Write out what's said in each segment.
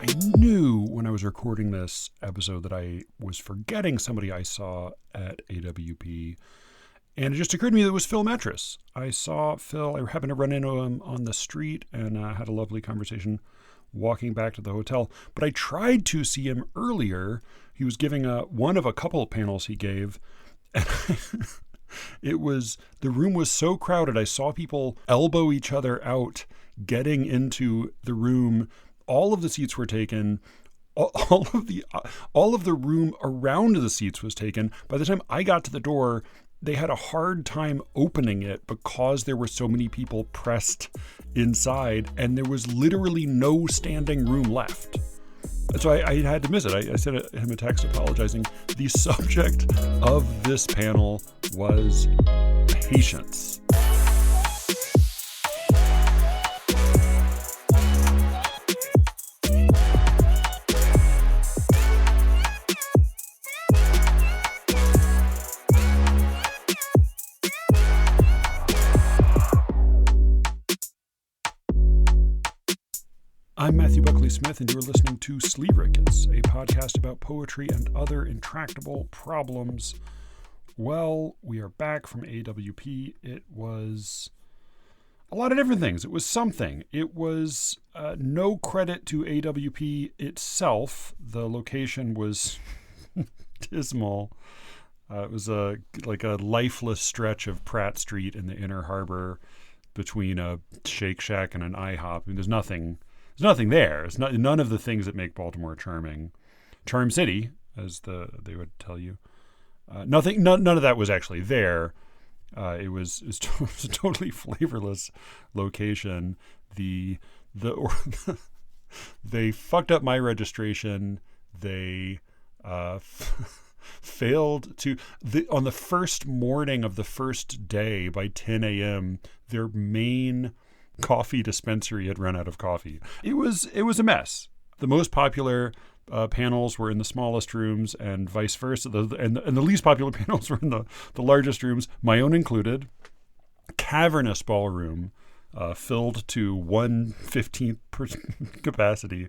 I knew when I was recording this episode that I was forgetting somebody I saw at AWP. And it just occurred to me that it was Phil Metris. I saw Phil. I happened to run into him on the street and had a lovely conversation walking back to the hotel. But I tried to see him earlier. He was giving one of a couple of panels he gave. And the room was so crowded. I saw people elbow each other out, getting into the room. All of the seats were taken. All of the room around the seats was taken. By the time I got to the door, they had a hard time opening it because there were so many people pressed inside, and there was literally no standing room left. So I had to miss it. I sent him a text apologizing. The subject of this panel was patience. I'm Matthew Buckley Smith, and you're listening to SLEERICKETS, a podcast about poetry and other intractable problems. Well, we are back from AWP. It was a lot of different things. It was something. It was no credit to AWP itself. The location was dismal. It was like a lifeless stretch of Pratt Street in the Inner Harbor between a Shake Shack and an IHOP. I mean, there's nothing there. It's none of the things that make Baltimore charming. Charm City, as they would tell you. None of that was actually there. It was a totally flavorless location. They fucked up my registration. They failed to on the first morning of the first day by 10 a.m. their main coffee dispensary had run out of coffee. It was a mess. The most popular panels were in the smallest rooms, and vice versa. And the least popular panels were in the largest rooms, my own included. Cavernous ballroom, filled to 1/15 capacity.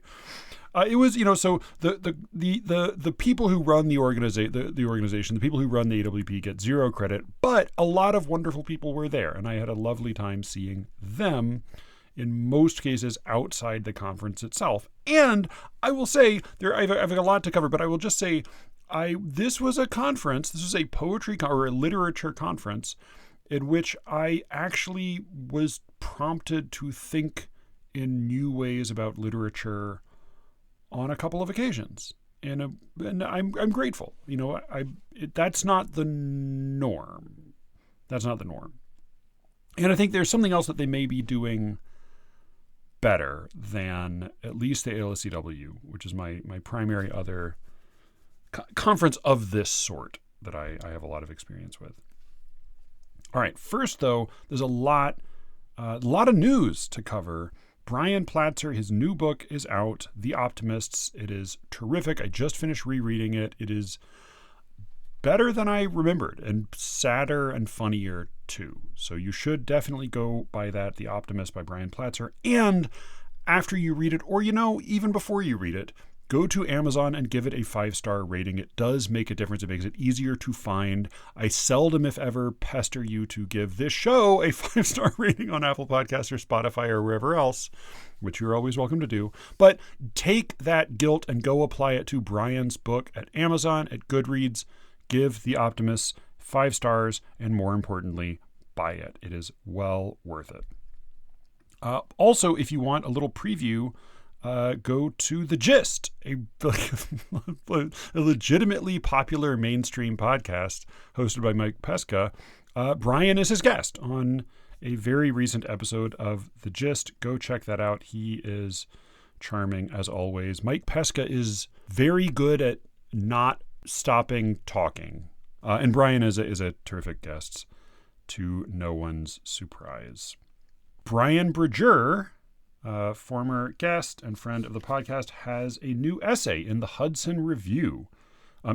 It was, so the people who run the organization, the people who run the AWP get zero credit, but a lot of wonderful people were there, and I had a lovely time seeing them, in most cases outside the conference itself. And I will say, I've a lot to cover, but I will just say, this was a conference, this was a poetry or a literature conference, in which I actually was prompted to think in new ways about literature on a couple of occasions, and I'm grateful. That's not the norm. That's not the norm. And I think there's something else that they may be doing better than at least the ALSCW, which is my primary other conference of this sort that I have a lot of experience with. All right, first though, there's a lot of news to cover. Brian Platzer, his new book is out, The Optimists. It is terrific. I just finished rereading it. It is better than I remembered, and sadder and funnier too. So you should definitely go buy that, The Optimist by Brian Platzer. And after you read it, or even before you read it, go to Amazon and give it a 5-star rating. It does make a difference. It makes it easier to find. I seldom, if ever, pester you to give this show a 5-star rating on Apple Podcasts or Spotify or wherever else, which you're always welcome to do. But take that guilt and go apply it to Brian's book at Amazon, at Goodreads. Give The Optimist 5 stars, and more importantly, buy it. It is well worth it. Also, if you want a little preview, go to The Gist, a legitimately popular mainstream podcast hosted by Mike Pesca. Brian is his guest on a very recent episode of The Gist. Go check that out. He is charming as always. Mike Pesca is very good at not stopping talking. And Brian is a terrific guest, to no one's surprise. Brian Bridger, former guest and friend of the podcast, has a new essay in the Hudson Review.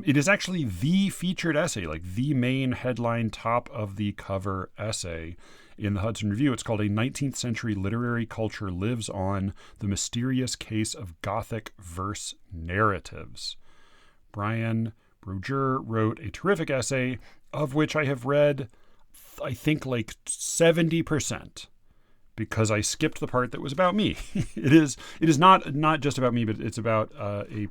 It is actually the featured essay, like the main headline, top of the cover essay. in the Hudson Review. It's called A 19th Century Literary Culture Lives On, The Mysterious Case of Gothic Verse Narratives. Brian Roger wrote a terrific essay, of which I have read, I think, like 70%, because I skipped the part that was about me. It is not just about me, but it's about a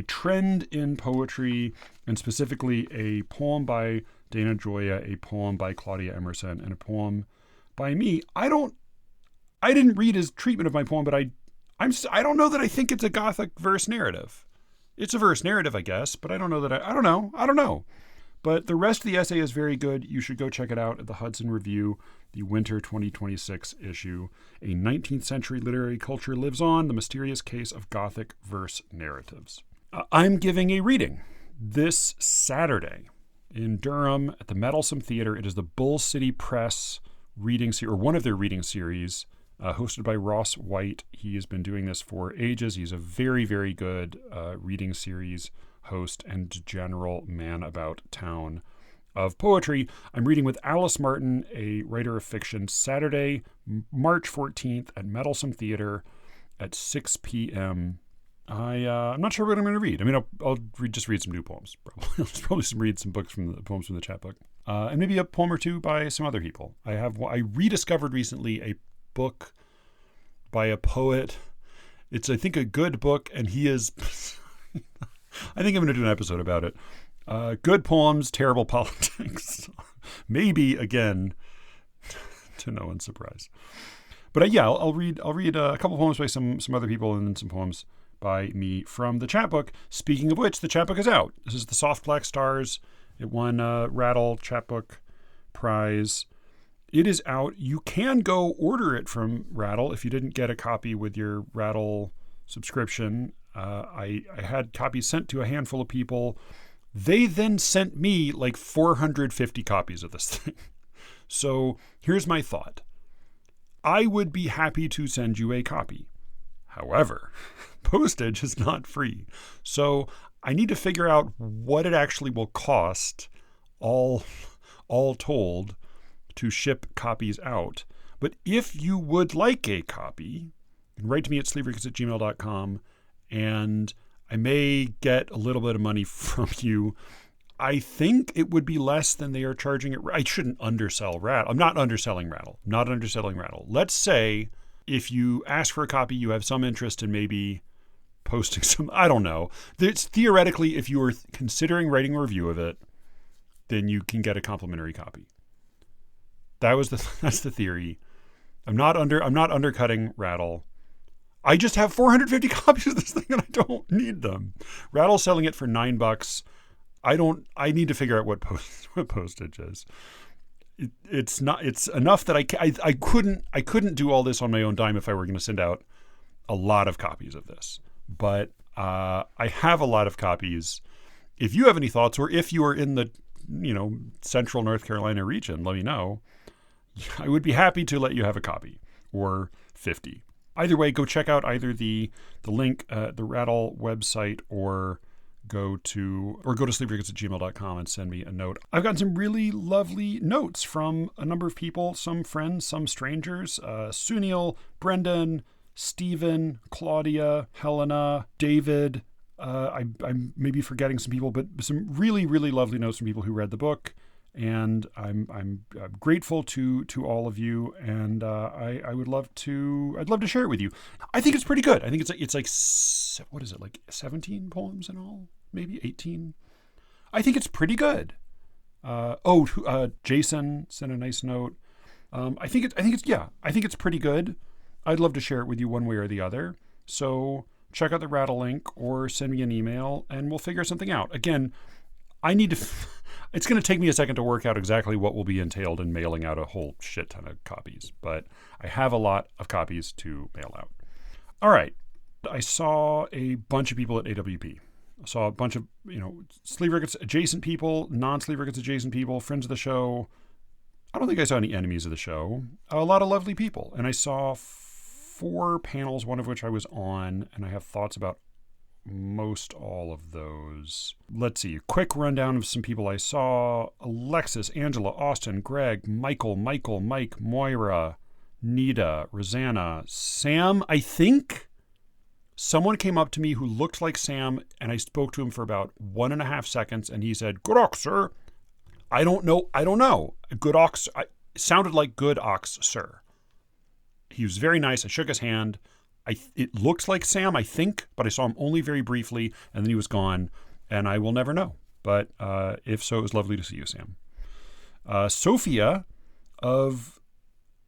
trend in poetry, and specifically a poem by Dana Gioia, a poem by Claudia Emerson, and a poem by me. I didn't read his treatment of my poem, but I don't know that I think it's a Gothic verse narrative. It's a verse narrative, I guess, but I don't know that I don't know. But the rest of the essay is very good. You should go check it out at the Hudson Review, the winter 2026 issue. A 19th Century Literary Culture Lives On, The Mysterious Case of Gothic Verse Narratives. I'm giving a reading this Saturday in Durham at the Meddlesome Theater. It is the Bull City Press reading series, or one of their reading series, hosted by Ross White. He has been doing this for ages. He's a very, very good reading series host and general man about town of poetry. I'm reading with Alice Martin, a writer of fiction, Saturday, March 14th at Meddlesome Theater at 6 p.m. I'm not sure what I'm going to read. I mean, I'll just read some new poems. Probably. I'll just probably read some poems from the chat book, and maybe a poem or two by some other people. I rediscovered recently a book by a poet. It's, I think, a good book, and he is. I think I'm going to do an episode about it. Good poems, terrible politics. Maybe again, to no one's surprise. But yeah, I'll read a couple poems by some other people, and then some poems by me from the chat book. Speaking of which, the chat book is out. This is the Soft Black Stars. It won Rattle chat book prize. It is out. You can go order it from Rattle if you didn't get a copy with your Rattle subscription. I had copies sent to a handful of people. They then sent me like 450 copies of this thing. So here's my thought. I would be happy to send you a copy. However, postage is not free. So I need to figure out what it actually will cost, all told, to ship copies out. But if you would like a copy, write to me at SLEERICKETS@gmail.com, and I may get a little bit of money from you. I think it would be less than they are charging it. I shouldn't undersell Rattle. I'm not underselling Rattle. Let's say if you ask for a copy, you have some interest in maybe posting some, I don't know. It's theoretically, if you were considering writing a review of it, then you can get a complimentary copy. That's the theory. I'm not undercutting Rattle. I just have 450 copies of this thing and I don't need them. Rattle's selling it for $9. I need to figure out what postage is. It's enough that I couldn't do all this on my own dime if I were going to send out a lot of copies of this. But I have a lot of copies. If you have any thoughts, or if you are in the central North Carolina region, let me know. I would be happy to let you have a copy, or 50. Either way, go check out either the link at the Rattle website, or go to SLEERICKETS@gmail.com and send me a note. I've gotten some really lovely notes from a number of people, some friends, some strangers. Sunil, Brendan, Stephen, Claudia, Helena, David. I'm maybe forgetting some people, but some really, really lovely notes from people who read the book. And I'm grateful to all of you, and I'd love to share it with you. I think it's pretty good. I think it's like what is it, like 17 poems in all, maybe 18. I think it's pretty good. Jason sent a nice note. I think it's pretty good. I'd love to share it with you one way or the other. So check out the Rattle link or send me an email, and we'll figure something out. Again, I need to. It's going to take me a second to work out exactly what will be entailed in mailing out a whole shit ton of copies, but I have a lot of copies to mail out. All right. I saw a bunch of people at AWP. I saw a bunch of, Sleeve Rickets adjacent people, non-Sleeve Rickets adjacent people, friends of the show. I don't think I saw any enemies of the show. A lot of lovely people. And I saw 4 panels, one of which I was on, and I have thoughts about most all of those. Let's see. A quick rundown of some people I saw. Alexis, Angela, Austin, Greg, Michael, Mike, Moira, Nita, Rosanna, Sam, I think. Someone came up to me who looked like Sam, and I spoke to him for about 1.5 seconds, and he said, "Good ox, sir." I don't know. Good ox. It sounded like good ox, sir. He was very nice. I shook his hand. It looked like Sam, I think, but I saw him only very briefly, and then he was gone, and I will never know. But if so, it was lovely to see you, Sam. Sophia of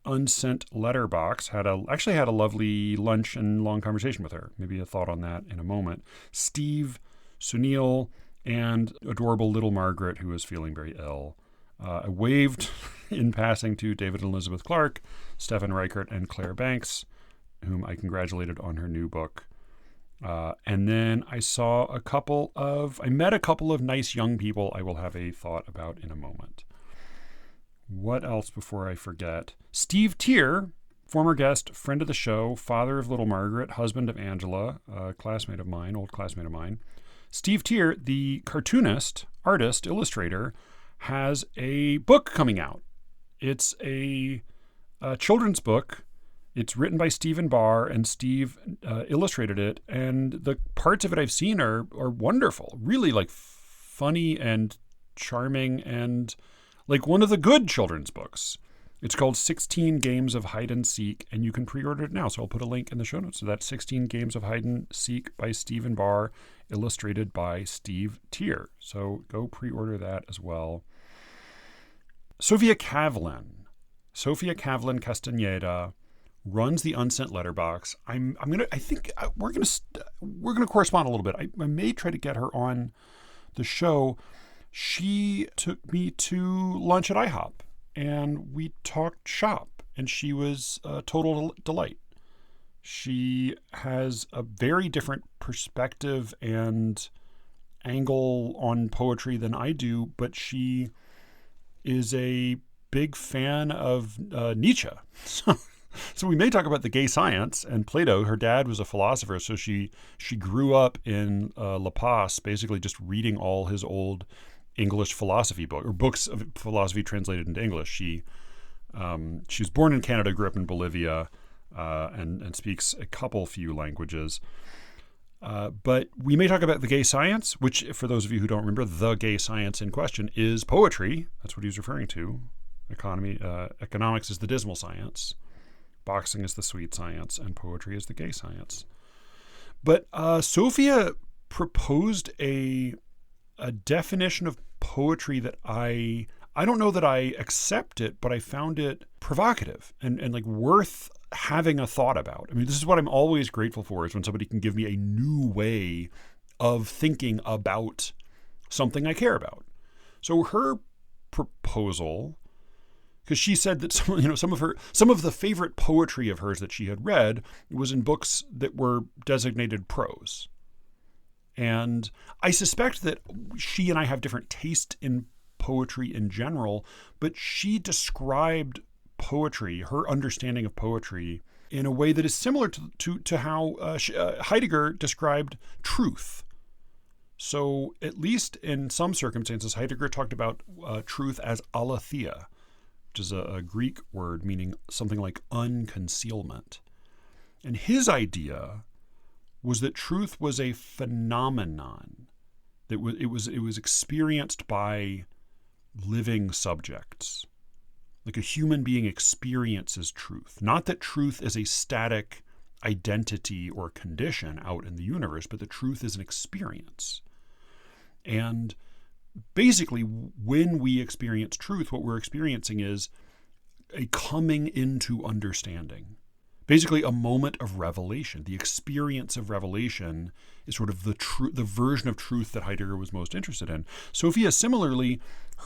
Unsent Letterbox actually had a lovely lunch and long conversation with her. Maybe a thought on that in a moment. Steve, Sunil, and adorable little Margaret, who was feeling very ill. I waved in passing to David and Elizabeth Clark, Stefan Reichert, and Claire Banks, whom I congratulated on her new book. And then I met a couple of nice young people I will have a thought about in a moment. What else before I forget? Steve Tier, former guest, friend of the show, father of little Margaret, husband of Angela, old classmate of mine. Steve Tier, the cartoonist, artist, illustrator, has a book coming out. It's a children's book. It's written by Stephen Barr, and Steve illustrated it. And the parts of it I've seen are wonderful, really like funny and charming and like one of the good children's books. It's called 16 Games of Hide and Seek, and you can pre-order it now. So I'll put a link in the show notes. So that's 16 Games of Hide and Seek by Stephen Barr, illustrated by Steve Tier. So go pre-order that as well. Sophia Kavlin Castaneda runs the Unsent Letterbox. I think we're gonna correspond a little bit. I may try to get her on the show. She took me to lunch at IHOP, and we talked shop, and she was a total delight. She has a very different perspective and angle on poetry than I do, but she is a big fan of Nietzsche. So we may talk about the gay science and Plato. Her dad was a philosopher, so she grew up in La Paz, basically just reading all his old English philosophy books of philosophy translated into English. She was born in Canada, grew up in Bolivia, and speaks a few languages. But we may talk about the gay science, which, for those of you who don't remember, the gay science in question is poetry. That's what he was referring to. Economics is the dismal science. Boxing is the sweet science, and poetry is the gay science. But Sophia proposed a definition of poetry that I don't know that I accept it, but I found it provocative and like worth having a thought about. I mean, this is what I'm always grateful for, is when somebody can give me a new way of thinking about something I care about. So her proposal, because she said that some of the favorite poetry of hers that she had read was in books that were designated prose. And I suspect that she and I have different taste in poetry in general, but she described poetry, her understanding of poetry, in a way that is similar to how Heidegger described truth. So at least in some circumstances, Heidegger talked about truth as aletheia, which is a Greek word meaning something like unconcealment. And his idea was that truth was a phenomenon, that it was experienced by living subjects. Like a human being experiences truth. Not that truth is a static identity or condition out in the universe, but the truth is an experience. And basically, when we experience truth, what we're experiencing is a coming into understanding. Basically, a moment of revelation. The experience of revelation is sort of the version of truth that Heidegger was most interested in. Sophia, similarly,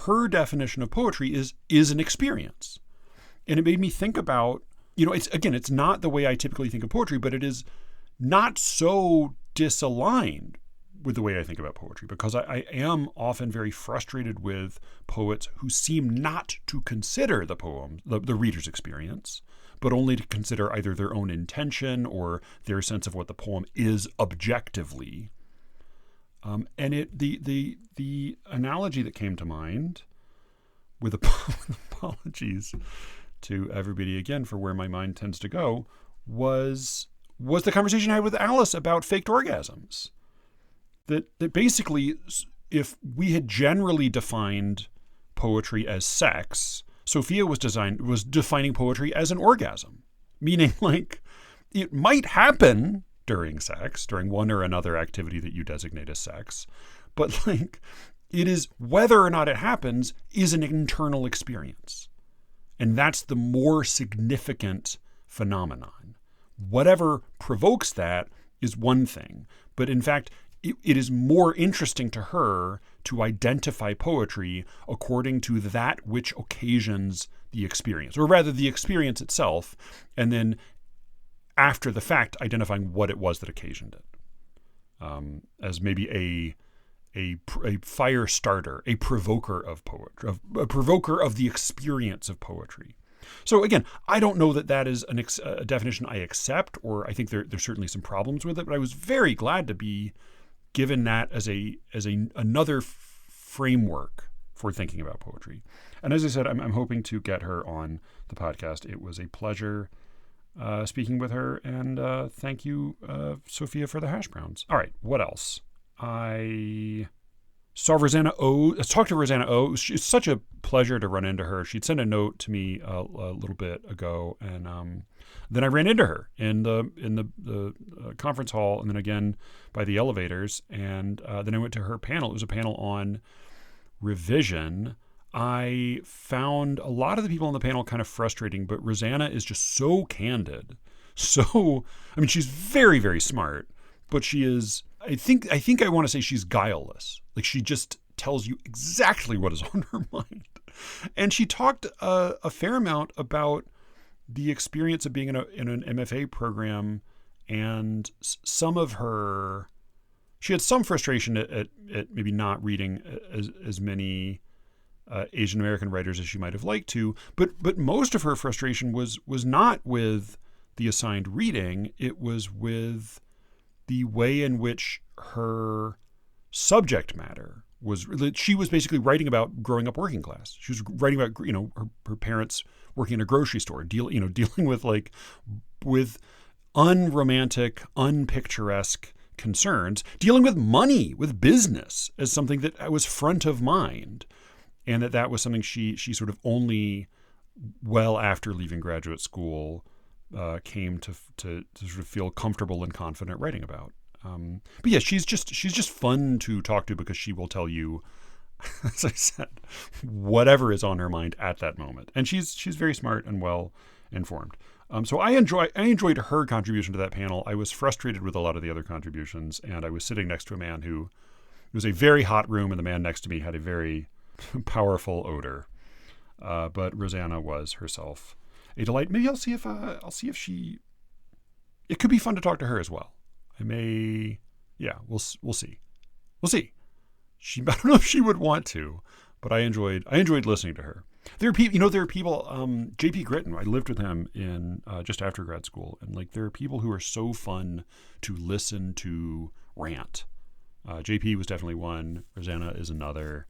her definition of poetry is an experience. And it made me think about, it's not the way I typically think of poetry, but it is not so disaligned with the way I think about poetry, because I am often very frustrated with poets who seem not to consider the poem, the reader's experience, but only to consider either their own intention or their sense of what the poem is objectively. And the analogy that came to mind, with apologies to everybody again for where my mind tends to go, was the conversation I had with Alice about faked orgasms. That basically, if we had generally defined poetry as sex, Sophia was defining poetry as an orgasm, meaning like it might happen during sex, during one or another activity that you designate as sex, but like it is, whether or not it happens is an internal experience. And that's the more significant phenomenon. Whatever provokes that is one thing, but in fact, it is more interesting to her to identify poetry according to that which occasions the experience, or rather the experience itself, and then after the fact, identifying what it was that occasioned it, as maybe a fire starter, a provoker of poetry, a provoker of the experience of poetry. So again, I don't know that is a definition I accept, or I think there's certainly some problems with it, but I was very glad to be given that as another framework for thinking about poetry. And as I said, I'm hoping to get her on the podcast. It was a pleasure speaking with her, and thank you, Sophia, for the hash browns. All right, what else? I saw Rosanna O. Let's talk to Rosanna O. It's such a pleasure to run into her. She'd sent a note to me a little bit ago, and then I ran into her in the conference hall, and then again by the elevators, and then I went to her panel. It was a panel on revision. I found a lot of the people on the panel kind of frustrating, but Rosanna is just so candid. So, I mean, she's very, very smart, but she is, I think I want to say she's guileless. Like, she just tells you exactly what is on her mind. And she talked a fair amount about the experience of being in an MFA program, and some of her, she had some frustration at maybe not reading as many Asian American writers as she might have liked to, but most of her frustration was not with the assigned reading. It was with the way in which her subject matter was. She was basically writing about growing up working class. She was writing about, her parents working in a grocery store, dealing with unromantic, unpicturesque concerns, dealing with money, with business as something that was front of mind. And that was something she sort of only well after leaving graduate school came to sort of feel comfortable and confident writing about. But yeah, she's just fun to talk to because she will tell you, as I said, whatever is on her mind at that moment. And she's very smart and well informed. So I enjoyed her contribution to that panel. I was frustrated with a lot of the other contributions, and I was sitting next to a man who, it was a very hot room, and the man next to me had a very powerful odor. But Rosanna was herself a delight. Maybe I'll see if she, it could be fun to talk to her as well. I may, yeah, we'll see. I don't know if she would want to, but I enjoyed listening to her. There are people, JP Gritton, I lived with him in just after grad school, and like there are people who are so fun to listen to rant. JP was definitely one. Rosanna is another.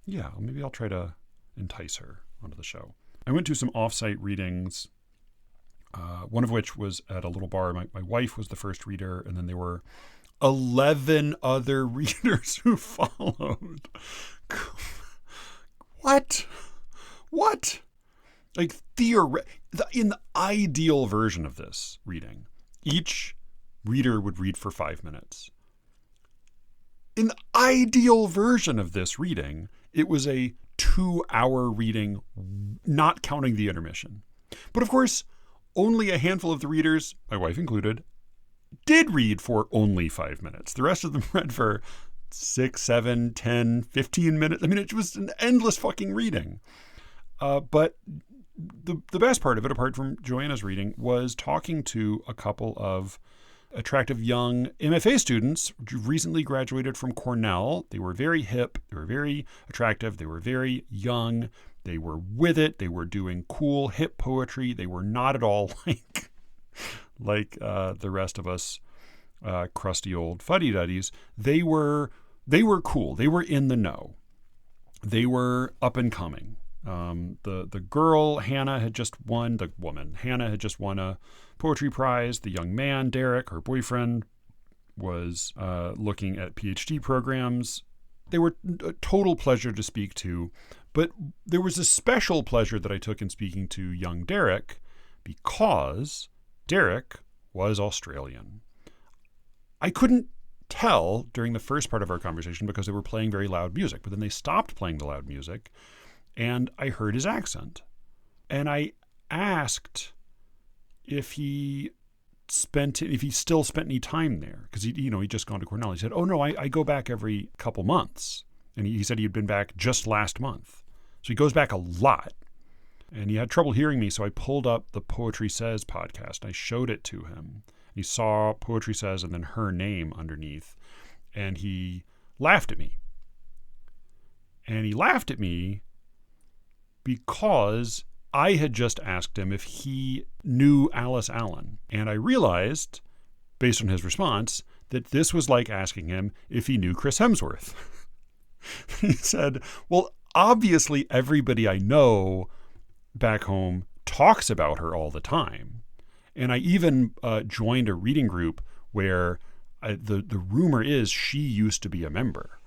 Yeah, maybe I'll try to entice her onto the show. I went to some off-site readings, one of which was at a little bar. My wife was the first reader, and then there were 11 other readers who followed. What? Like, in the ideal version of this reading, each reader would read for 5 minutes. In the ideal version of this reading, it was a 2-hour reading, not counting the intermission. But of course, only a handful of the readers, my wife included, did read for only 5 minutes. The rest of them read for 6, 7, 10, 15 minutes. I mean, it was an endless fucking reading. But the best part of it, apart from Joanna's reading, was talking to a couple of attractive young MFA students who recently graduated from Cornell. They were very hip. They were very attractive. They were very young. They were with it. They were doing cool, hip poetry. They were not at all like the rest of us crusty old fuddy-duddies. They were they were cool. They were in the know. They were up and coming. The girl, Hannah, had just won, the woman, Hannah had just won a poetry prize. The young man, Derek, her boyfriend, was looking at PhD programs. They were a total pleasure to speak to, but there was a special pleasure that I took in speaking to young Derek because Derek was Australian. I couldn't tell during the first part of our conversation because they were playing very loud music, but then they stopped playing the loud music and I heard his accent. And I asked if he still spent any time there, because he'd just gone to Cornell. He said, "Oh no, I go back every couple months." And he said he had been back just last month. So he goes back a lot. And he had trouble hearing me, so I pulled up the Poetry Says podcast. I showed it to him. He saw Poetry Says and then her name underneath. And he laughed at me. And he laughed at me because I had just asked him if he knew Alice Allen. And I realized, based on his response, that this was like asking him if he knew Chris Hemsworth. He said, "Well, obviously everybody I know back home talks about her all the time." And I even joined a reading group where the rumor is she used to be a member.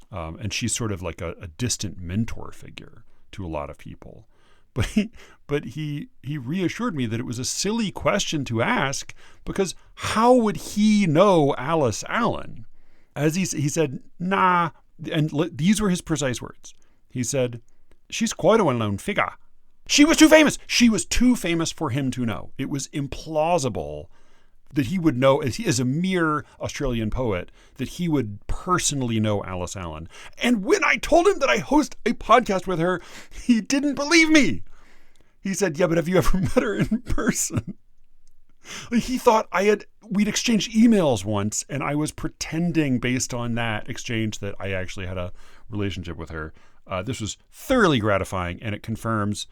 And she's sort of like a distant mentor figure to a lot of people. But he reassured me that it was a silly question to ask because how would he know Alice Allen? As he said, "Nah," and these were his precise words. He said, "She's quite a well-known figure. She was too famous. She was too famous for him to know. It was implausible that he would know, as a mere Australian poet, that he would personally know Alice Allen." And when I told him that I host a podcast with her, he didn't believe me. He said, "Yeah, but have you ever met her in person?" He thought we'd exchanged emails once, and I was pretending based on that exchange that I actually had a relationship with her. This was thoroughly gratifying, and it confirms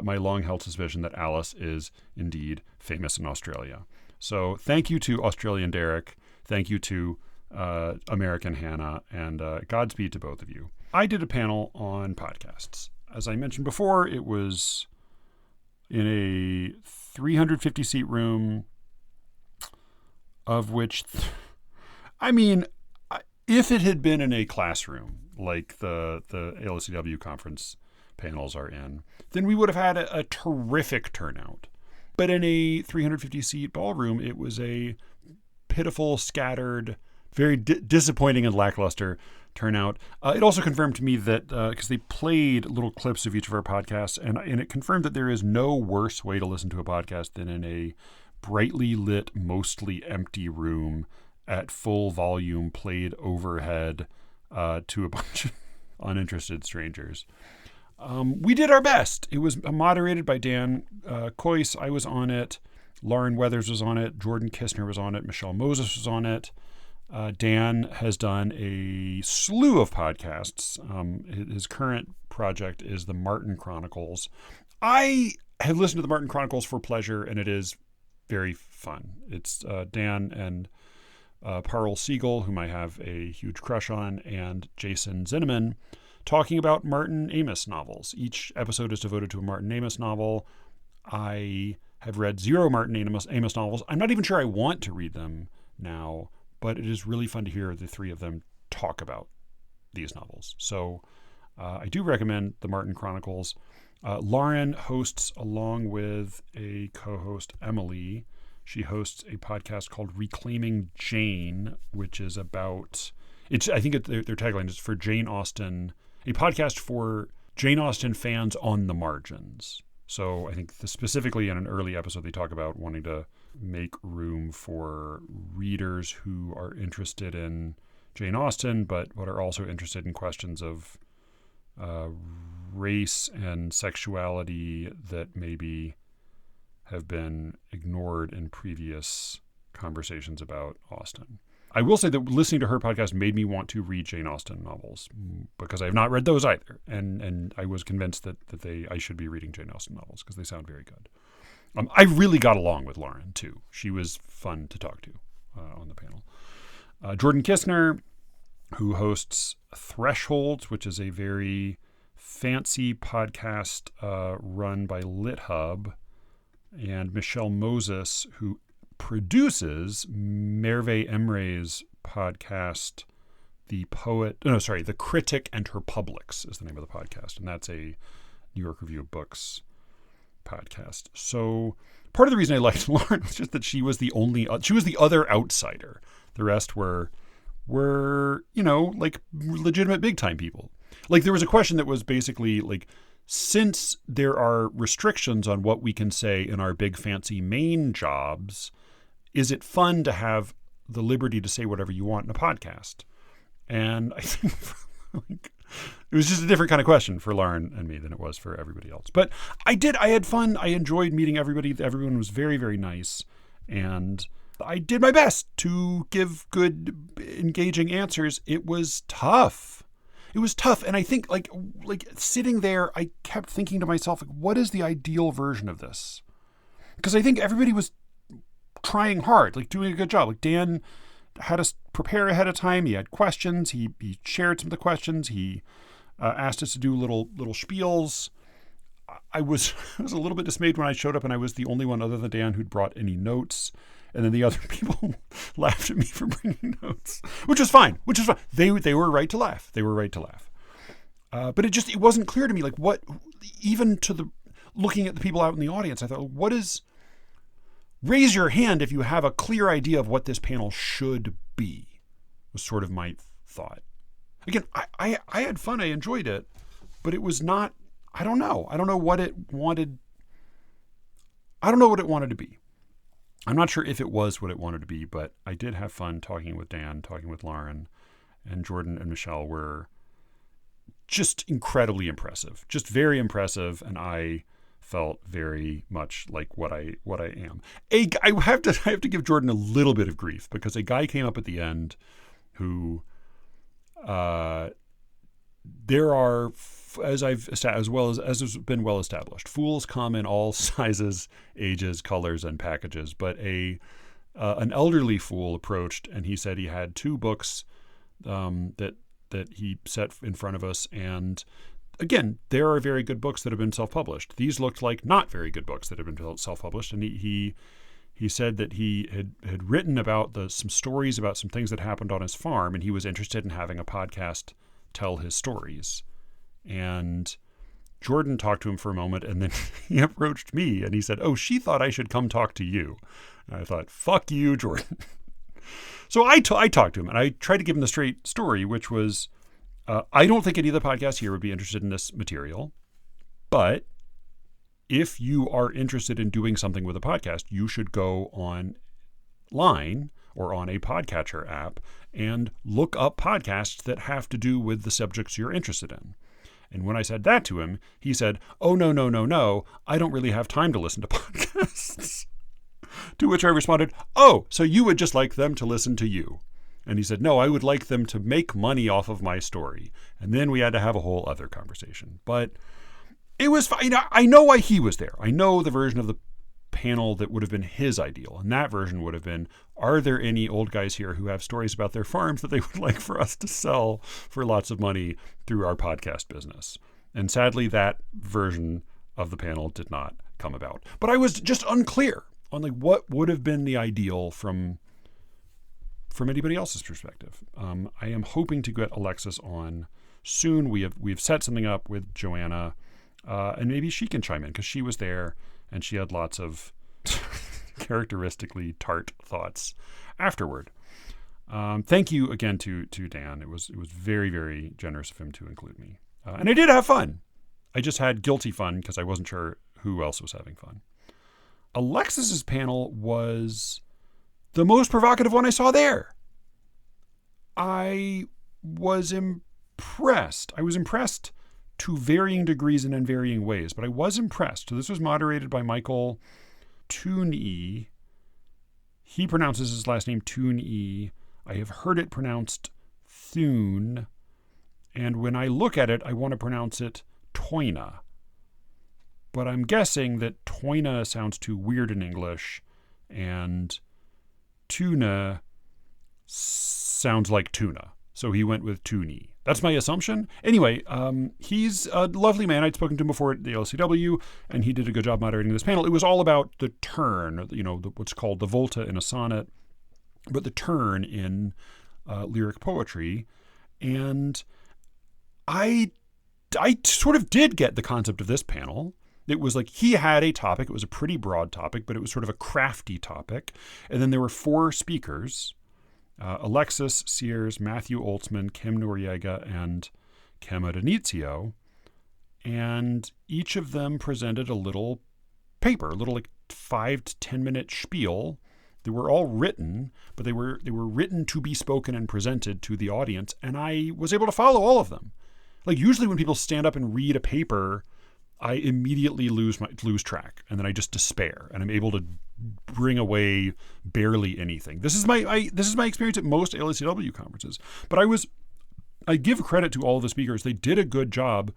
my long-held suspicion that Alice is indeed famous in Australia. So thank you to Australian Derek. Thank you to American Hannah, and Godspeed to both of you. I did a panel on podcasts. As I mentioned before, it was in a 350-seat room, of which, if it had been in a classroom like the ALSCW conference panels are in, then we would have had a terrific turnout. But in a 350-seat ballroom, it was a pitiful, scattered, very disappointing and lackluster turnout. It also confirmed to me that, because they played little clips of each of our podcasts, and it confirmed that there is no worse way to listen to a podcast than in a brightly lit, mostly empty room at full volume, played overhead to a bunch of uninterested strangers. We did our best. It was moderated by Dan Coyce. I was on it. Lauren Weathers was on it. Jordan Kistner was on it. Michelle Moses was on it. Dan has done a slew of podcasts. His current project is the Martin Chronicles. I have listened to the Martin Chronicles for pleasure, and it is very fun. It's Dan and Parl Siegel, whom I have a huge crush on, and Jason Zinnemann, talking about Martin Amis novels. Each episode is devoted to a Martin Amis novel. I have read 0 Martin Amis novels. I'm not even sure I want to read them now, but it is really fun to hear the three of them talk about these novels. So I do recommend the Martin Chronicles. Lauren hosts, along with a co-host, Emily. She hosts a podcast called Reclaiming Jane, which is about, I think their tagline is for Jane Austen, a podcast for Jane Austen fans on the margins. So I think specifically in an early episode, they talk about wanting to make room for readers who are interested in Jane Austen, but are also interested in questions of race and sexuality that maybe have been ignored in previous conversations about Austen. I will say that listening to her podcast made me want to read Jane Austen novels because I have not read those either. And I was convinced that I should be reading Jane Austen novels because they sound very good. I really got along with Lauren, too. She was fun to talk to on the panel. Jordan Kistner who hosts Thresholds, which is a very fancy podcast run by LitHub, and Michelle Moses, who produces Merve Emre's podcast, The Critic and Her Publics is the name of the podcast, and that's a New York Review of Books podcast. So part of the reason I liked Lauren was just that she was the other outsider. The rest were like legitimate big time people. Like there was a question that was basically like, since there are restrictions on what we can say in our big fancy main jobs, is it fun to have the liberty to say whatever you want in a podcast? And I think like, it was just a different kind of question for Lauren and me than it was for everybody else. But I had fun. I enjoyed meeting everybody. Everyone was very, very nice. And I did my best to give good, engaging answers. It was tough. And I think like sitting there, I kept thinking to myself, like, what is the ideal version of this? Because I think everybody was trying hard, like doing a good job. Like Dan had us prepare ahead of time. He had questions. He shared some of the questions. He asked us to do little spiels. I was a little bit dismayed when I showed up and I was the only one other than Dan who'd brought any notes. And then the other people laughed at me for bringing notes, which was fine. They were right to laugh. But it wasn't clear to me, like what, even to looking at the people out in the audience, I thought, raise your hand if you have a clear idea of what this panel should be, was sort of my thought. Again, I had fun. I enjoyed it, but it was not, I don't know what it wanted to be. I'm not sure if it was what it wanted to be, but I did have fun talking with Dan, talking with Lauren, and Jordan and Michelle were just incredibly impressive, just very impressive. And I felt very much like what I am. I have to give Jordan a little bit of grief because a guy came up at the end who, there are, as has been well established, fools come in all sizes, ages, colors, and packages. But an elderly fool approached, and he said he had two books that he set in front of us. And again, there are very good books that have been self-published. These looked like not very good books that have been self-published. And he said that he had written about some stories about some things that happened on his farm, and he was interested in having a podcast tell his stories. And Jordan talked to him for a moment, and then he approached me and he said, "Oh, she thought I should come talk to you." And I thought, fuck you, Jordan. So I talked to him and I tried to give him the straight story, which was, I don't think any of the podcasts here would be interested in this material, but if you are interested in doing something with a podcast, you should go online or on a podcatcher app and look up podcasts that have to do with the subjects you're interested in. And when I said that to him, he said, "Oh, no, I don't really have time to listen to podcasts." To which I responded, "Oh, so you would just like them to listen to you?" And he said, "No, I would like them to make money off of my story." And then we had to have a whole other conversation. But it was fine. I know why he was there. I know the version of the panel that would have been his ideal. And that version would have been, are there any old guys here who have stories about their farms that they would like for us to sell for lots of money through our podcast business? And sadly, that version of the panel did not come about. But I was just unclear on like what would have been the ideal from anybody else's perspective. I am hoping to get Alexis on soon. We've set something up with Joanna, and maybe she can chime in because she was there and she had lots of characteristically tart thoughts afterward. Thank you again to Dan. It was very, very generous of him to include me, and I did have fun. I just had guilty fun because I wasn't sure who else was having fun. Alexis's panel was the most provocative one I saw there. I was impressed. I was impressed to varying degrees and in varying ways, but I was impressed. So this was moderated by Michael Tooney. He pronounces his last name Tooney. I have heard it pronounced Thune. And when I look at it, I want to pronounce it Toyna. But I'm guessing that Toyna sounds too weird in English, and tuna sounds like tuna. So he went with Tooney. That's my assumption. Anyway, he's a lovely man. I'd spoken to him before at the LCW, and he did a good job moderating this panel. It was all about the turn, what's called the volta in a sonnet, but the turn in lyric poetry. And I sort of did get the concept of this panel. It was like he had a topic. It was a pretty broad topic, but it was sort of a crafty topic. And then there were 4 speakers, Alexis Sears, Matthew Oltzman, Kim Noriega, and Kim Adenizio. And each of them presented a little paper, a little like 5 to 10 minute spiel. They were all written, but they were written to be spoken and presented to the audience. And I was able to follow all of them. Like usually when people stand up and read a paper, I immediately lose track, and then I just despair, and I'm able to bring away barely anything. This is my experience at most LACW conferences. But I give credit to all of the speakers. They did a good job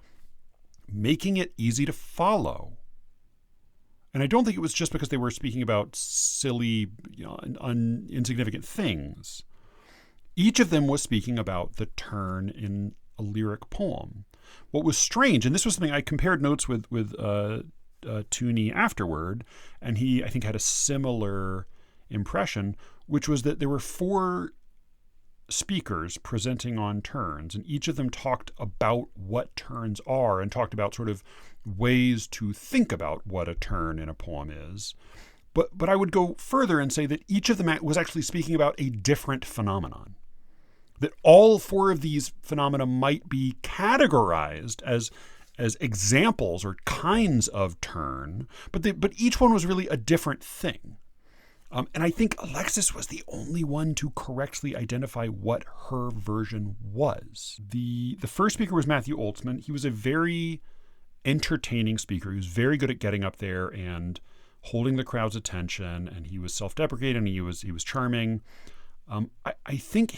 making it easy to follow. And I don't think it was just because they were speaking about silly, insignificant things. Each of them was speaking about the turn in a lyric poem. What was strange, and this was something I compared notes with Tooney afterward, and he, I think, had a similar impression, which was that there were 4 speakers presenting on turns, and each of them talked about what turns are and talked about sort of ways to think about what a turn in a poem is. But I would go further and say that each of them was actually speaking about a different phenomenon. That all 4 of these phenomena might be categorized as examples or kinds of turn, but each one was really a different thing. And I think Alexis was the only one to correctly identify what her version was. The first speaker was Matthew Oltzman. He was a very entertaining speaker. He was very good at getting up there and holding the crowd's attention, and he was self-deprecating. He was charming. I think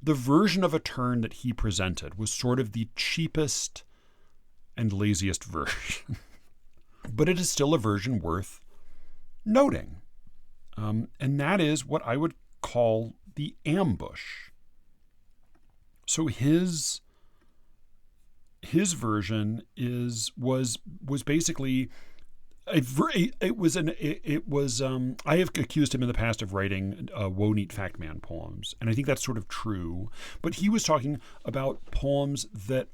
the version of a turn that he presented was sort of the cheapest and laziest version. But it is still a version worth noting. And that is what I would call the ambush. So his version was basically I have accused him in the past of writing woe-neat fact man poems, and I think that's sort of true. But he was talking about poems that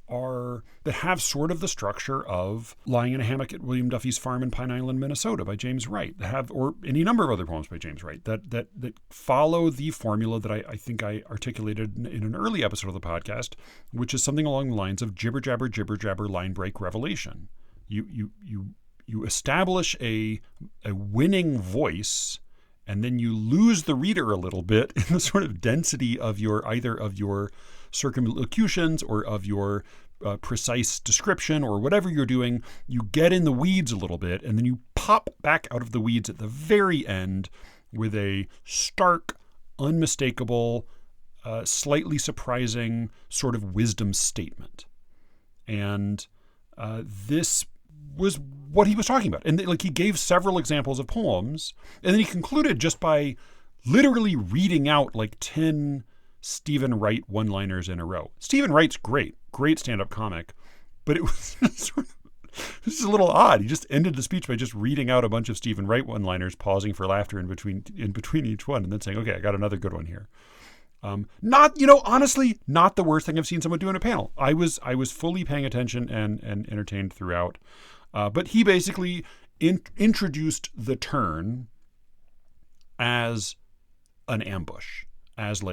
have sort of the structure of Lying in a Hammock at William Duffy's Farm in Pine Island, Minnesota by James Wright, or any number of other poems by James Wright that follow the formula that I think I articulated in an early episode of the podcast, which is something along the lines of jibber jabber, line break, revelation. You establish a winning voice, and then you lose the reader a little bit in the sort of density of either of your circumlocutions or of your precise description or whatever you're doing. You get in the weeds a little bit, and then you pop back out of the weeds at the very end with a stark, unmistakable, slightly surprising sort of wisdom statement. And this was what he was talking about. And he gave several examples of poems, and then he concluded just by literally reading out 10 Stephen Wright one-liners in a row. Stephen Wright's great stand-up comic, but it was this is a little odd. He just ended the speech by just reading out a bunch of Stephen Wright one-liners, pausing for laughter in between each one, and then saying, "Okay, I got another good one here." Honestly, not the worst thing I've seen someone do in a panel. I was fully paying attention and entertained throughout. But he basically introduced the turn as an ambush, as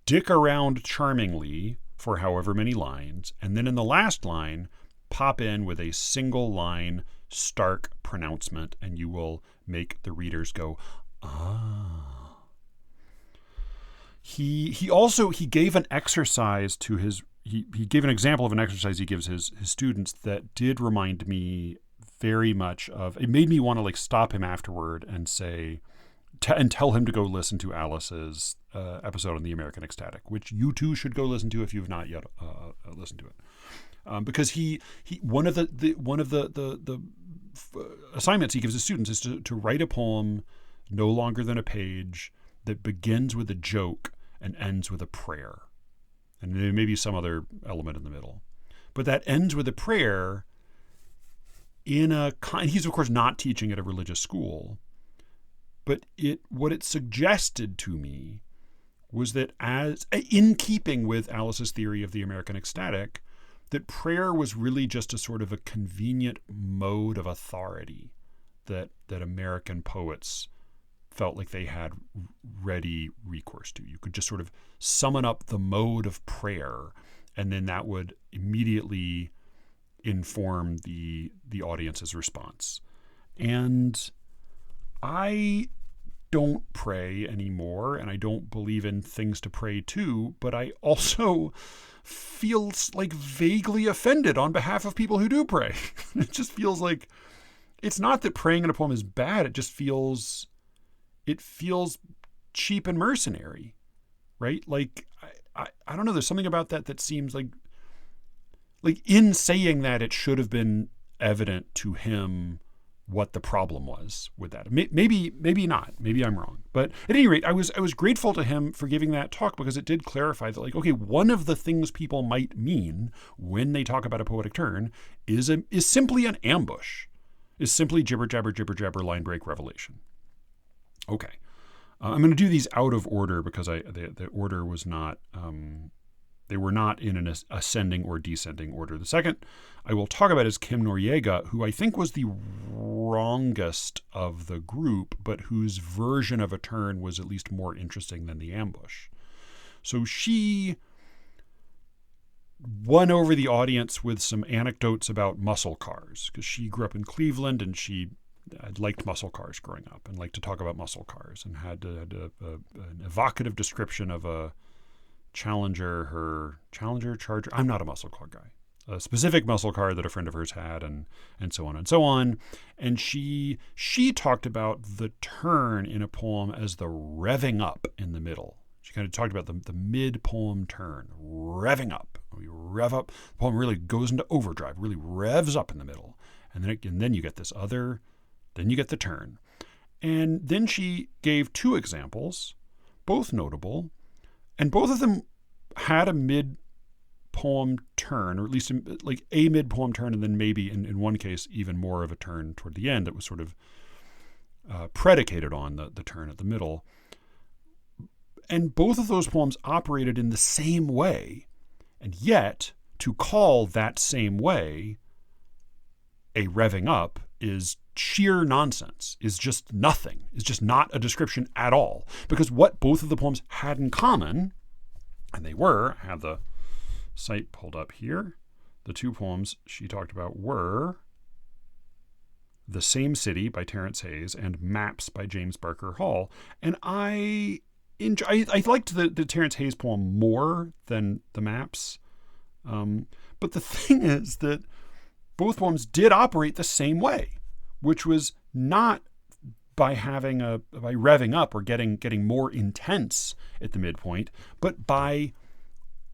dick around charmingly for however many lines, and then in the last line, pop in with a single line, stark pronouncement, and you will make the readers go, ah. He gave an exercise to his. He gave an example of an exercise he gives his students that did remind me very much of. It made me want to stop him afterward and say, and tell him to go listen to Alice's episode on the American Ecstatic, which you too should go listen to if you've not yet listened to it, because he one of the assignments he gives his students is to write a poem no longer than a page that begins with a joke and ends with a prayer. And there may be some other element in the middle. But that ends with a prayer and he's of course not teaching at a religious school, but what it suggested to me was that, as in keeping with Alice's theory of the American ecstatic, that prayer was really just a sort of a convenient mode of authority that American poets felt like they had ready recourse to. You could just sort of summon up the mode of prayer, and then that would immediately inform the audience's response. And I don't pray anymore, and I don't believe in things to pray to, but I also feel like vaguely offended on behalf of people who do pray. It just feels like, it's not that praying in a poem is bad, it feels cheap and mercenary, right? Like, I don't know, there's something about that seems like in saying that, it should have been evident to him what the problem was with that. Maybe not. Maybe I'm wrong. But at any rate, I was grateful to him for giving that talk, because it did clarify that, like, okay, one of the things people might mean when they talk about a poetic turn is simply an ambush, is simply jibber jabber, line break, revelation. Okay. I'm going to do these out of order because the order was not, they were not in an ascending or descending order. The second I will talk about is Kim Noriega, who I think was the wrongest of the group, but whose version of a turn was at least more interesting than the ambush. So she won over the audience with some anecdotes about muscle cars, because she grew up in Cleveland and she liked muscle cars growing up and liked to talk about muscle cars, and had an evocative description of a Charger. I'm not a muscle car guy. A specific muscle car that a friend of hers had, and so on and so on. And she talked about the turn in a poem as the revving up in the middle. She kind of talked about the mid-poem turn, revving up. We rev up, the poem really goes into overdrive, really revs up in the middle. And then you get this other, then you get the turn. And then she gave two examples, both notable, and both of them had a mid-poem turn, or at least like a mid-poem turn, and then maybe in one case even more of a turn toward the end that was sort of predicated on the turn at the middle. And both of those poems operated in the same way, and yet to call that same way a revving up is sheer nonsense, is just nothing, is just not a description at all. Because what both of the poems had in common, and they were, I have the site pulled up here, the two poems she talked about were The Same City by Terence Hayes and Maps by James Barker Hall. And I liked the Terence Hayes poem more than the Maps. But the thing is that both poems did operate the same way, which was not by by revving up or getting more intense at the midpoint, but by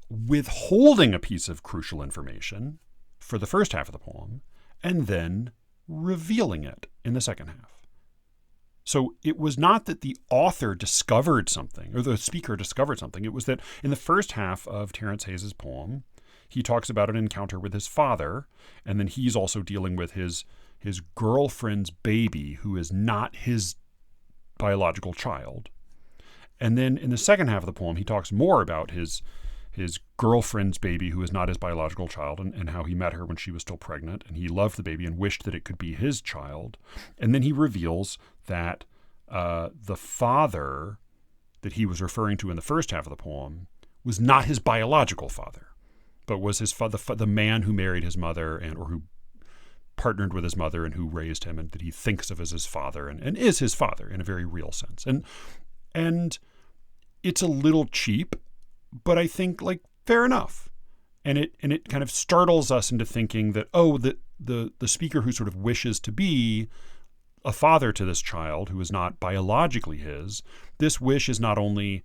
withholding a piece of crucial information for the first half of the poem and then revealing it in the second half. So it was not that the author discovered something or the speaker discovered something. It was that in the first half of Terence Hayes' poem, he talks about an encounter with his father, and then he's also dealing with his girlfriend's baby, who is not his biological child. And then in the second half of the poem, he talks more about his girlfriend's baby, who is not his biological child, and how he met her when she was still pregnant, and he loved the baby and wished that it could be his child. And then he reveals that the father that he was referring to in the first half of the poem was not his biological father, but was his the man who married his mother or who partnered with his mother and who raised him, and that he thinks of as his father and is his father in a very real sense. And it's a little cheap, but I think like fair enough. And it kind of startles us into thinking that, the speaker who sort of wishes to be a father to this child who is not biologically his, this wish is not only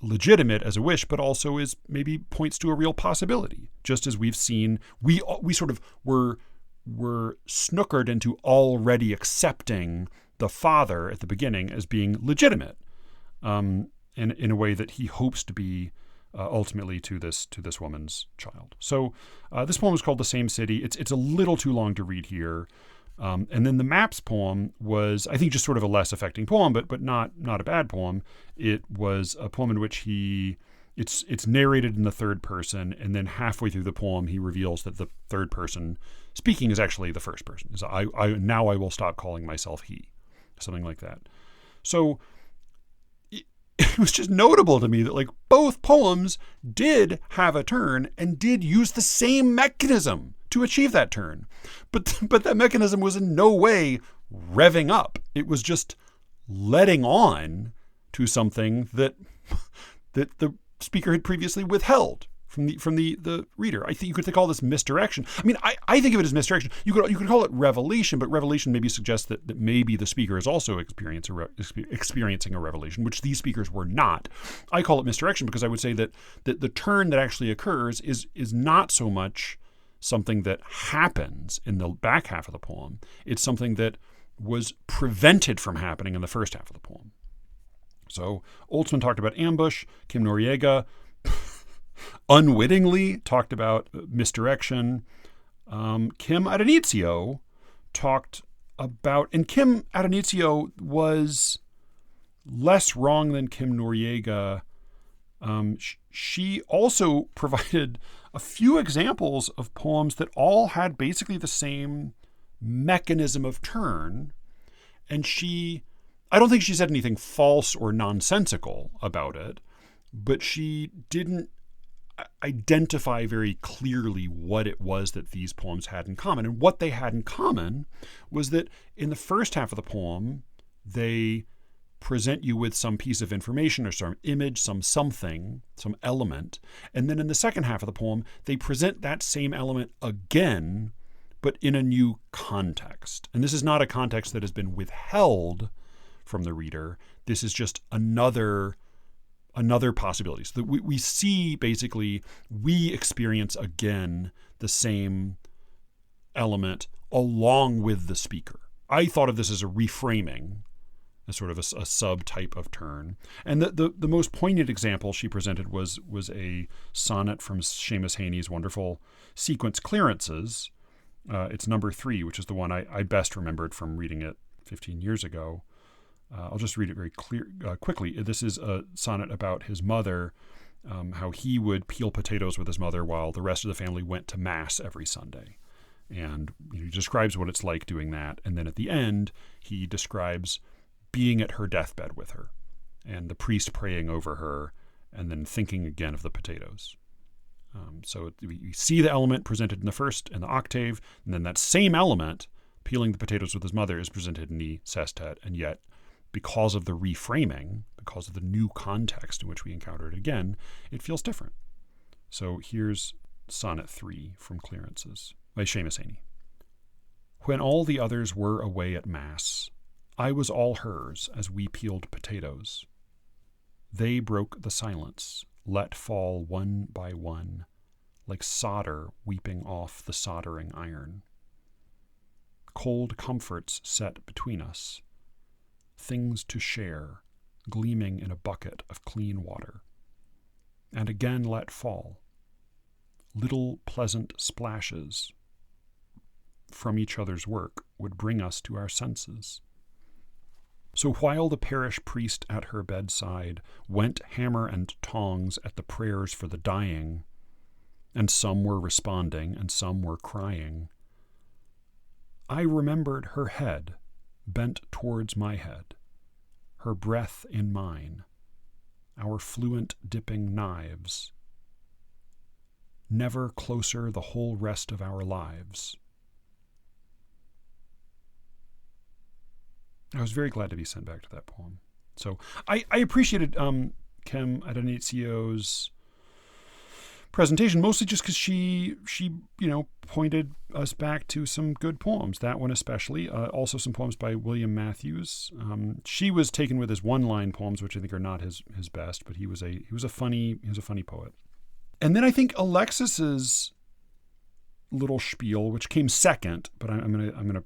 legitimate as a wish, but also is maybe points to a real possibility. Just as we've seen, we sort of were snookered into already accepting the father at the beginning as being legitimate, in a way that he hopes to be ultimately to this woman's child. So this poem is called The Same City. It's a little too long to read here. And then the Maps poem was, I think, just sort of a less affecting poem, but not a bad poem. It was a poem in which it's narrated in the third person, and then halfway through the poem he reveals that the third person speaking is actually the first person. So I will stop calling myself he, something like that. So it was just notable to me that like both poems did have a turn and did use the same mechanism to achieve that turn. But that mechanism was in no way revving up. It was just letting on to something that the speaker had previously withheld from the reader. I think you could call this misdirection. I mean, I think of it as misdirection. You could call it revelation, but revelation maybe suggests that maybe the speaker is also experiencing a revelation, which these speakers were not. I call it misdirection because I would say that the turn that actually occurs is not so much something that happens in the back half of the poem. It's something that was prevented from happening in the first half of the poem. So Oltzmann talked about ambush. Kim Noriega unwittingly talked about misdirection. Kim Addonizio talked about, and Kim Addonizio was less wrong than Kim Noriega. She also provided a few examples of poems that all had basically the same mechanism of turn, and I don't think she said anything false or nonsensical about it, but she didn't identify very clearly what it was that these poems had in common. And what they had in common was that in the first half of the poem, they present you with some piece of information or some image, something, some element. And then in the second half of the poem, they present that same element again, but in a new context. And this is not a context that has been withheld from the reader. This is just another possibility. So that we see, basically, we experience again the same element along with the speaker. I thought of this as a reframing, as sort of a subtype of turn. And the most poignant example she presented was a sonnet from Seamus Heaney's wonderful sequence Clearances. It's number 3, which is the one I best remembered from reading it 15 years ago. I'll just read it very quickly. This is a sonnet about his mother, how he would peel potatoes with his mother while the rest of the family went to Mass every Sunday. And he describes what it's like doing that. And then at the end, he describes being at her deathbed with her and the priest praying over her and then thinking again of the potatoes. So we see the element presented in the first and the octave, and then that same element, peeling the potatoes with his mother, is presented in the sestet, and yet because of the reframing, because of the new context in which we encounter it again, it feels different. So here's Sonnet 3 from Clearances by Seamus Heaney. When all the others were away at Mass, I was all hers as we peeled potatoes. They broke the silence, let fall one by one, like solder weeping off the soldering iron. Cold comforts set between us, things to share, gleaming in a bucket of clean water, and again let fall, little pleasant splashes from each other's work would bring us to our senses. So while the parish priest at her bedside went hammer and tongs at the prayers for the dying, and some were responding and some were crying, I remembered her head bent towards my head, her breath in mine, our fluent dipping knives, never closer the whole rest of our lives. I was very glad to be sent back to that poem. So I appreciated Kim Addonizio's presentation, mostly just because she pointed us back to some good poems. That one especially. Also some poems by William Matthews. She was taken with his one-line poems, which I think are not his best, but he was a funny poet. And then I think Alexis's little spiel, which came second, but I'm gonna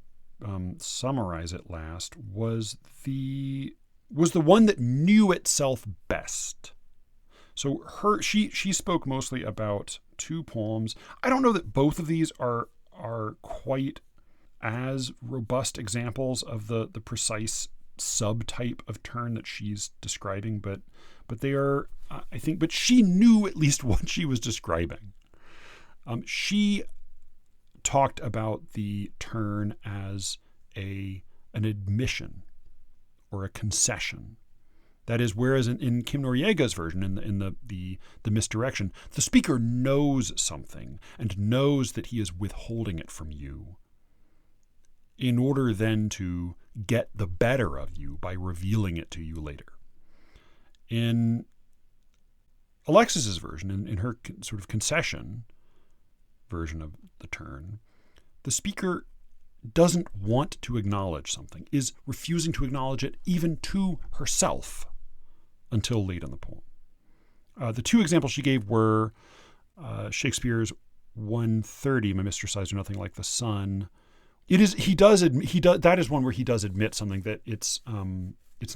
summarize it last, was the one that knew itself best. So she spoke mostly about two poems. I don't know that both of these are quite as robust examples of the precise subtype of turn that she's describing, but they are, I think, but she knew at least what she was describing. She talked about the turn as an admission or a concession. That is, whereas in Kim Noriega's version, in the misdirection, the speaker knows something and knows that he is withholding it from you in order then to get the better of you by revealing it to you later. In Alexis's version, in her sort of concession version of the turn, the speaker doesn't want to acknowledge something, is refusing to acknowledge it even to herself until late in the poem. The two examples she gave were Shakespeare's 130, My Mistress Eyes Are Nothing Like the Sun. That is one where he does admit something, that it's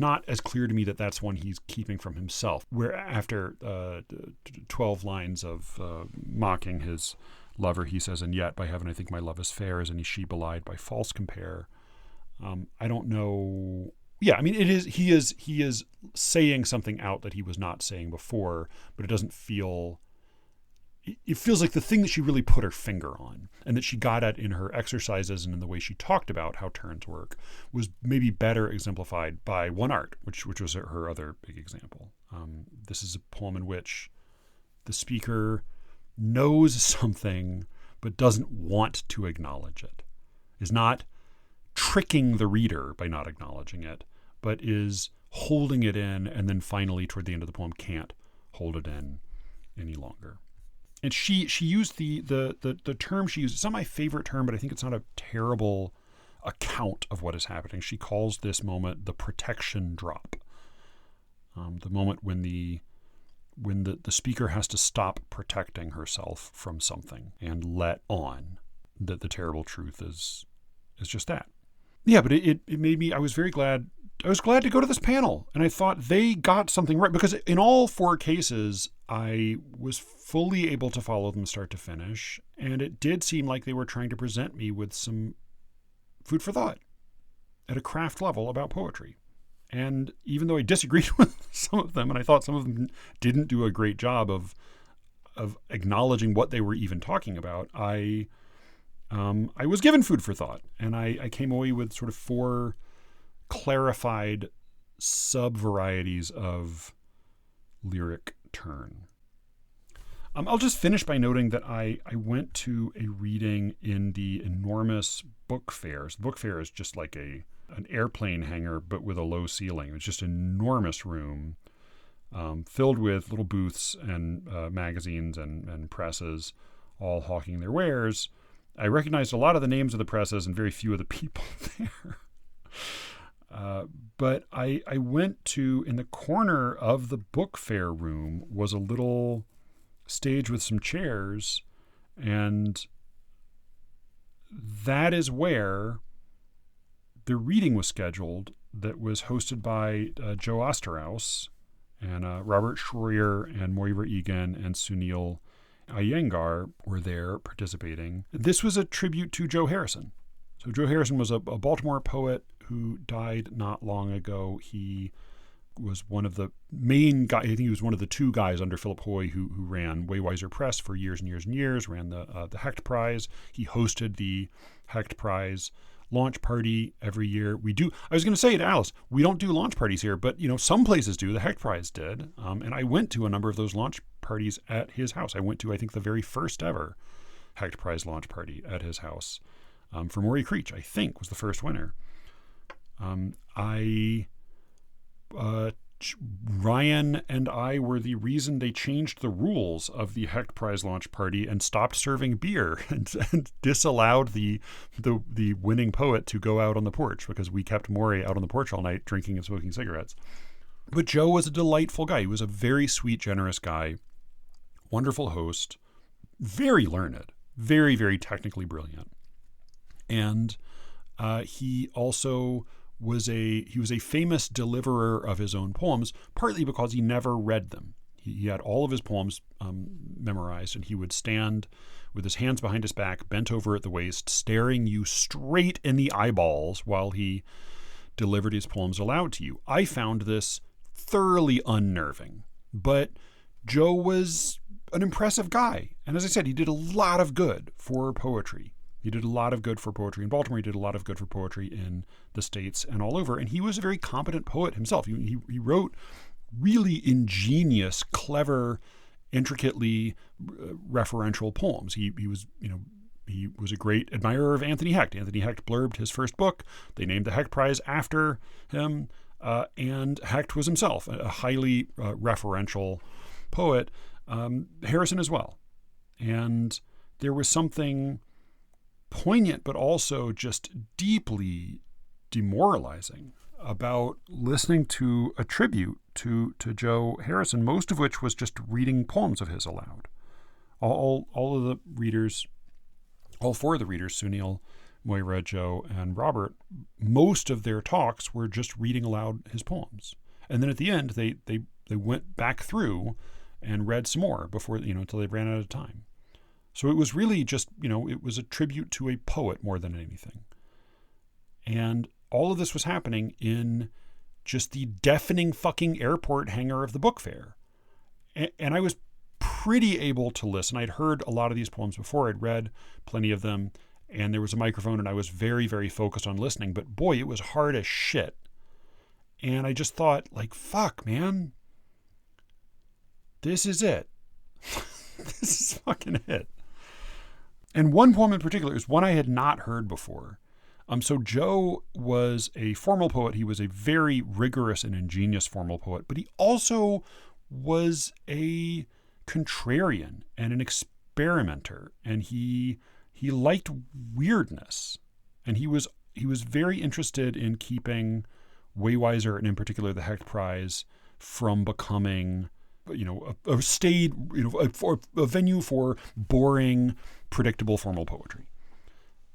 not as clear to me that that's one he's keeping from himself, where after 12 lines of mocking his lover, he says, and yet, by heaven, I think my love is fair as any she belied by false compare. I don't know. Yeah, I mean, he is saying something out that he was not saying before, but it doesn't feel, it feels like the thing that she really put her finger on and that she got at in her exercises and in the way she talked about how turns work was maybe better exemplified by One Art, which was her other big example. This is a poem in which the speaker knows something but doesn't want to acknowledge it, is not tricking the reader by not acknowledging it, but is holding it in, and then finally toward the end of the poem can't hold it in any longer. And she used the term she used. It's not my favorite term, but I think it's not a terrible account of what is happening. She calls this moment the protection drop, the moment when the speaker has to stop protecting herself from something and let on that the terrible truth is just that. Yeah, but it made me, I was glad to go to this panel, and I thought they got something right, because in all four cases, I was fully able to follow them start to finish, and it did seem like they were trying to present me with some food for thought at a craft level about poetry. And even though I disagreed with some of them, and I thought some of them didn't do a great job of acknowledging what they were even talking about, I was given food for thought, and I came away with sort of four clarified sub-varieties of lyric turn. I'll just finish by noting that I went to a reading in the enormous book fair. So the book fair is just like an airplane hangar, but with a low ceiling. It's just an enormous room filled with little booths and magazines and presses, all hawking their wares. I recognized a lot of the names of the presses and very few of the people there. But I went to, in the corner of the book fair room was a little stage with some chairs, and that is where the reading was scheduled that was hosted by Joe Osterhaus and Robert Schroyer and Moira Egan and Sunil Iyengar were there participating. This was a tribute to Joe Harrison. So Joe Harrison was a Baltimore poet who died not long ago. He was one of the main guys. I think he was one of the two guys under Philip Hoy who ran Waywiser Press for years and years and years, ran the Hecht Prize. He hosted the Hecht Prize launch party every year. I was going to say to Alice, we don't do launch parties here, but some places do. The Hecht Prize did. And I went to a number of those launch parties at his house. I went to, I think, the very first ever Hecht Prize launch party at his house. For Maury Creech, I think, was the first winner. Ryan and I were the reason they changed the rules of the Hecht Prize launch party and stopped serving beer and disallowed the winning poet to go out on the porch, because we kept Maury out on the porch all night drinking and smoking cigarettes. But Joe was a delightful guy. He was a very sweet, generous guy, wonderful host, very learned, very, very technically brilliant. And he also was a famous deliverer of his own poems, partly because he never read them. He had all of his poems memorized, and he would stand with his hands behind his back, bent over at the waist, staring you straight in the eyeballs while he delivered his poems aloud to you. I found this thoroughly unnerving, but Joe was an impressive guy. And as I said, he did a lot of good for poetry. He did a lot of good for poetry in Baltimore. He did a lot of good for poetry in the States and all over. And he was a very competent poet himself. He wrote really ingenious, clever, intricately referential poems. He was a great admirer of Anthony Hecht. Anthony Hecht blurbed his first book. They named the Hecht Prize after him. And Hecht was himself a highly referential poet. Harrison as well. And there was something poignant but also just deeply demoralizing about listening to a tribute to Joe Harrison, most of which was just reading poems of his aloud. All of the readers, all four of the readers, Sunil, Moira, Joe, and Robert, most of their talks were just reading aloud his poems. And then at the end, they went back through and read some more before, until they ran out of time. So it was really just, it was a tribute to a poet more than anything. And all of this was happening in just the deafening fucking airport hangar of the book fair. And I was pretty able to listen. I'd heard a lot of these poems before. I'd read plenty of them, and there was a microphone, and I was very, very focused on listening. But boy, it was hard as shit. And I just thought, fuck, man. This is it. This is fucking it. And one poem in particular is one I had not heard before. So Joe was a formal poet. He was a very rigorous and ingenious formal poet, but he also was a contrarian and an experimenter, and he liked weirdness, and he was very interested in keeping Waywiser, and in particular the Hecht Prize, from becoming a venue for boring, predictable formal poetry.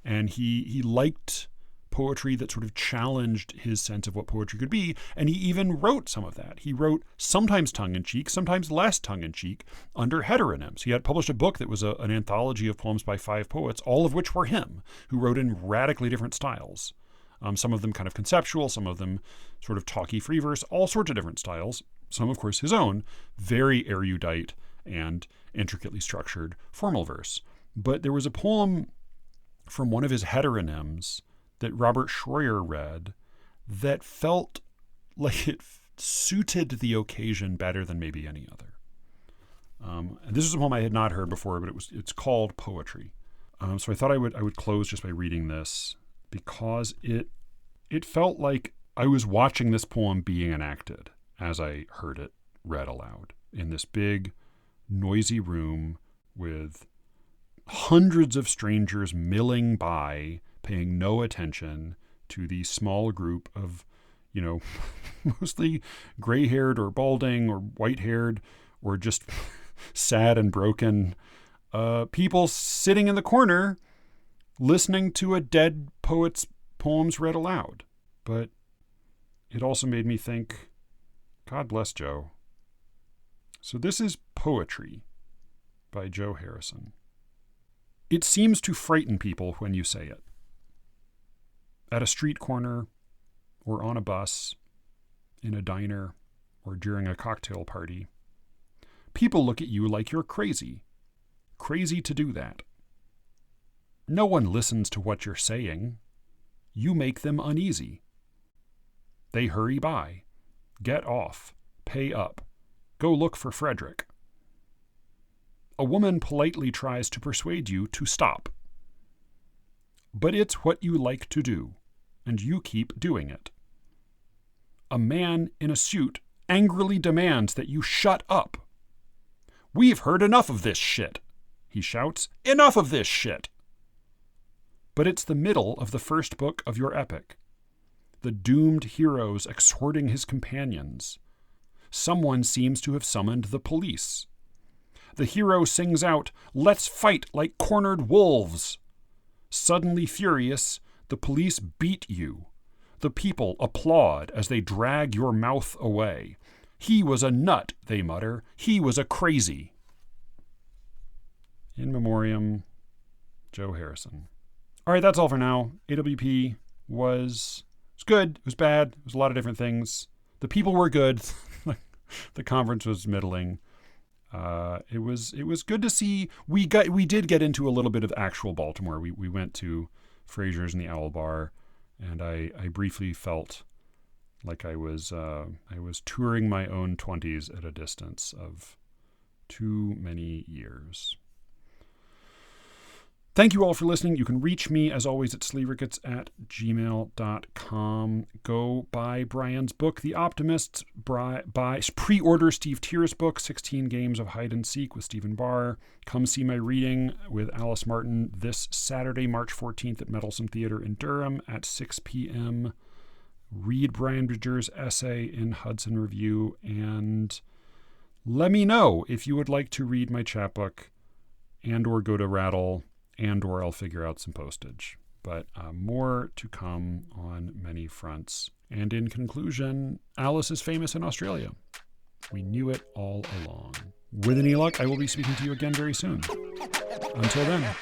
And he liked poetry that sort of challenged his sense of what poetry could be. And he even wrote some of that. He wrote sometimes tongue-in-cheek, sometimes less tongue-in-cheek, under heteronyms. He had published a book that was an anthology of poems by 5 poets, all of which were him, who wrote in radically different styles. Some of them kind of conceptual, some of them sort of talky free verse, all sorts of different styles. Some, of course, his own, very erudite and intricately structured formal verse. But there was a poem from one of his heteronyms that Robert Schroyer read that felt like it suited the occasion better than maybe any other. And this is a poem I had not heard before, but it's called Poetry. So I thought I would close just by reading this, because it felt like I was watching this poem being enacted as I heard it read aloud in this big, noisy room with hundreds of strangers milling by, paying no attention to the small group of, mostly gray-haired or balding or white-haired or just sad and broken people sitting in the corner listening to a dead poet's poems read aloud. But it also made me think, God bless Joe. So this is Poetry by Joe Harrison. It seems to frighten people when you say it. At a street corner, or on a bus, in a diner, or during a cocktail party. People look at you like you're crazy. Crazy to do that. No one listens to what you're saying. You make them uneasy. They hurry by. Get off. Pay up. Go look for Frederick. A woman politely tries to persuade you to stop. But it's what you like to do, and you keep doing it. A man in a suit angrily demands that you shut up. We've heard enough of this shit, he shouts. Enough of this shit! But it's the middle of the first book of your epic. The doomed hero's exhorting his companions. Someone seems to have summoned the police. The hero sings out, "Let's fight like cornered wolves." Suddenly furious, the police beat you. The people applaud as they drag your mouth away. He was a nut, they mutter. He was a crazy. In memoriam, Joe Harrison. All right, that's all for now. AWP was good. It was bad. It was a lot of different things. The people were good. The conference was middling. It was good to see. We did get into a little bit of actual Baltimore. We went to Frazier's and the Owl Bar, and I briefly felt like I was touring my own 20s at a distance of too many years. Thank you all for listening. You can reach me, as always, at SLEERICKETS@gmail.com. Go buy Brian's book, The Optimists. Pre-order Steve Tier's book, 16 Games of Hide and Seek with Stephen Barr. Come see my reading with Alice Martin this Saturday, March 14th at Meddlesome Theater in Durham at 6 p.m. Read Brian Bridger's essay in Hudson Review, and let me know if you would like to read my chapbook and or go to Rattle, and or I'll figure out some postage. But more to come on many fronts. And in conclusion, Alice is famous in Australia. We knew it all along. With any luck, I will be speaking to you again very soon. Until then.